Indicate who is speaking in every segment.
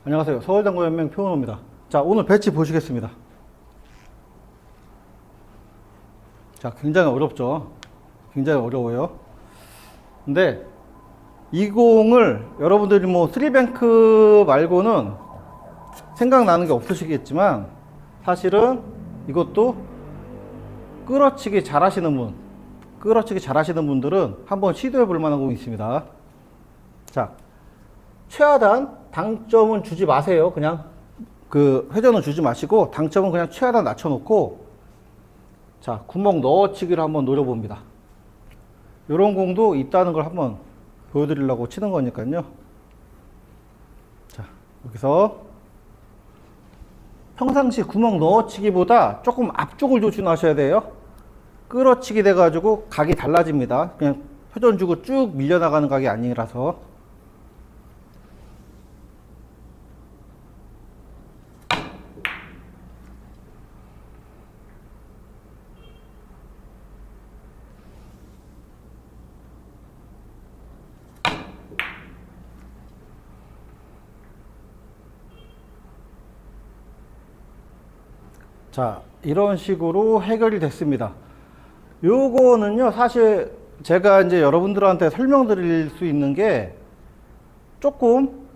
Speaker 1: 안녕하세요. 서울당구연맹 표은호입니다. 자, 오늘 배치 보시겠습니다. 자, 굉장히 어렵죠. 굉장히 어려워요. 근데 이 공을 여러분들이 뭐 3뱅크 말고는 생각나는 게 없으시겠지만 사실은 이것도 끌어치기 잘하시는 분들은 한번 시도해 볼 만한 공이 있습니다. 자, 최하단 당점은 주지 마세요. 그냥 그 회전은 주지 마시고 당점은 그냥 최하단 낮춰놓고, 자, 구멍 넣어치기를 한번 노려봅니다. 이런 공도 있다는 걸 한번 보여드리려고 치는 거니까요. 자, 여기서 평상시 구멍 넣어치기보다 조금 앞쪽을 조심하셔야 돼요. 끌어치기 돼가지고 각이 달라집니다. 그냥 회전 주고 쭉 밀려나가는 각이 아니라서. 자, 이런 식으로 해결이 됐습니다. 요거는요, 사실 제가 이제 여러분들한테 설명드릴 수 있는 게 조금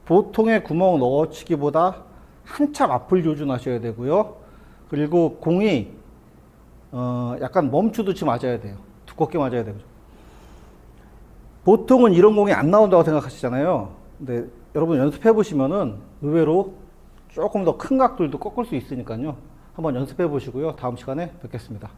Speaker 1: 보통의 구멍 넣어치기보다 한참 앞을 조준하셔야 되고요. 그리고 공이 약간 멈추듯이 맞아야 돼요. 두껍게 맞아야 되고. 보통은 이런 공이 안 나온다고 생각하시잖아요. 근데 여러분 연습해 보시면은 의외로 조금 더 큰 각들도 꺾을 수 있으니까요. 한번 연습해 보시고요. 다음 시간에 뵙겠습니다.